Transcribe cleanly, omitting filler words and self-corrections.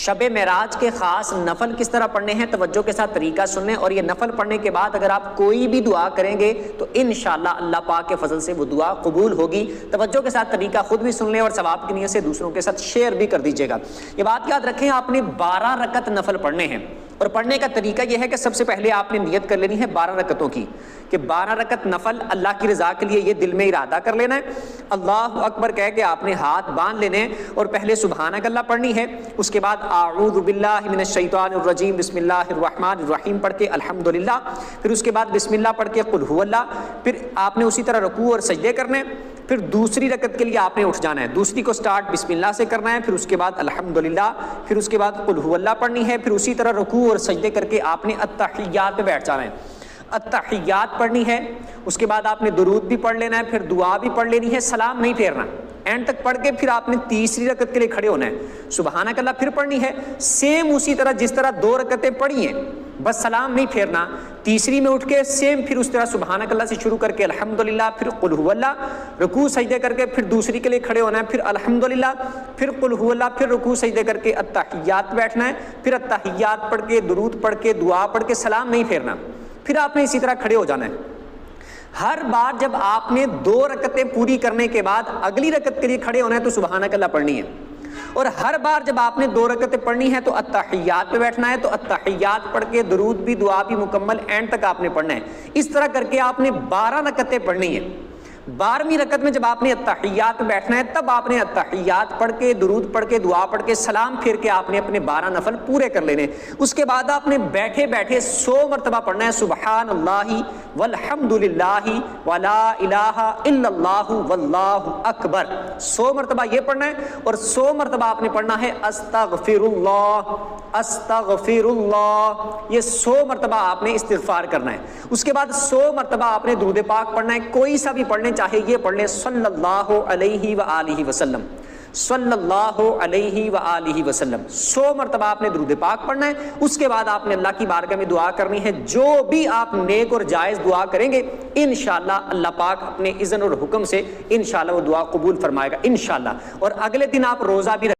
شب معراج کے خاص نفل کس طرح پڑھنے ہیں، توجہ کے ساتھ طریقہ سن لیں، اور یہ نفل پڑھنے کے بعد اگر آپ کوئی بھی دعا کریں گے تو انشاءاللہ اللہ پاک کے فضل سے وہ دعا قبول ہوگی۔ توجہ کے ساتھ طریقہ خود بھی سن لیں اور ثواب کی نیت سے دوسروں کے ساتھ شیئر بھی کر دیجیے گا۔ یہ بات یاد رکھیں، آپ نے 12 رکعت نفل پڑھنے ہیں، اور پڑھنے کا طریقہ یہ ہے کہ سب سے پہلے آپ نے نیت کر لینی ہے 12 رکعتوں کی، کہ 12 رکعت نفل اللہ کی رضا کے لیے یہ دل میں ارادہ کر لینا ہے۔ اللہ اکبر کہہ کے آپ نے ہاتھ باندھ لینے ہیں، اور پہلے سبحانک اللہ پڑھنی ہے، اس کے بعد اعوذ باللہ من الشیطان الرجیم بسم اللہ الرحمن الرحیم پڑھ کے الحمدللہ، پھر اس کے بعد بسم اللہ پڑھ کے قل هو اللہ، پھر آپ نے اسی طرح رکوع اور سجدے کرنے، پھر دوسری رکعت کے لیے آپ نے اٹھ جانا ہے، دوسری کو سٹارٹ بسم اللہ سے کرنا ہے، پھر اس کے بعد الحمدللہ، پھر اس کے بعد قل هو اللہ پڑھنی ہے، پھر اسی طرح رکوع اور سجدے کر کے آپ نے التحیات پہ بیٹھ جانا ہے، التحیات پڑھنی ہے، اس کے بعد آپ نے درود بھی پڑھ لینا ہے، پھر دعا بھی پڑھ لینی ہے، سلام نہیں پھیرنا، اینڈ تک پڑھ کے پھر آپ نے تیسری رکعت کے لیے کھڑے ہونا ہے، سبحانک اللہ پھر پڑھنی ہے، سیم اسی طرح جس طرح 2 رکعتیں پڑھی ہیں، بس سلام نہیں پھیرنا، تیسری میں اٹھ کے سیم پھر اس طرح سبحانک اللہ سے شروع کر کے الحمدللہ، پھر قل هو اللہ، رکوع سجدے کر کے پھر دوسری کے لیے کھڑے ہونا ہے، پھر الحمدللہ، پھر قل هو اللہ، پھر رکوع سجدے کر کے التحیات بیٹھنا ہے، پھر التحیات پڑھ کے درود پڑھ کے دعا پڑھ کے سلام نہیں پھیرنا، پھر آپ نے اسی طرح کھڑے ہو جانا ہے۔ ہر بار جب آپ نے 2 رکعتیں پوری کرنے کے بعد اگلی رکعت کے لیے کھڑے ہونا ہے تو سبحانک اللہ پڑھنی ہے، اور ہر بار جب آپ نے 2 رکعتیں پڑھنی ہے تو التحیات پہ بیٹھنا ہے، تو التحیات پڑھ کے درود بھی دعا بھی مکمل اینڈ تک آپ نے پڑھنا ہے۔ اس طرح کر کے آپ نے 12 رکعتیں پڑھنی ہیں۔ 12ویں رکعت میں جب آپ نے التحیات پہ بیٹھنا ہے تب آپ نے التحیات پڑھ کے درود پڑھ کے دعا پڑھ کے سلام پھیر کے آپ نے اپنے 12 نفل پورے کر لینے۔ اس کے بعد آپ نے بیٹھے بیٹھے 100 مرتبہ پڑھنا ہے سبحان اللہ والحمد للہ ولا الہ الا اللہ واللہ اکبر، 100 مرتبہ یہ پڑھنا ہے، اور 100 مرتبہ آپ نے پڑھنا ہے استغفر اللہ استغفر اللہ، یہ 100 مرتبہ آپ نے استغفار کرنا ہے۔ اس کے بعد 100 مرتبہ آپ نے درود پاک پڑھنا ہے، کوئی سا بھی پڑھنے چاہے یہ پڑھ لیں صلی اللہ علیہ وآلہ وسلم، صلی اللہ علیہ وآلہ وسلم، 100 مرتبہ آپ نے درود پاک پڑھنا ہے۔ اس کے بعد آپ نے اللہ کی بارگاہ میں دعا کرنی ہے، جو بھی آپ نیک اور جائز دعا کریں گے انشاءاللہ اللہ پاک اپنے اذن اور حکم سے انشاءاللہ وہ دعا قبول فرمائے گا انشاءاللہ۔ اور اگلے دن آپ روزہ بھی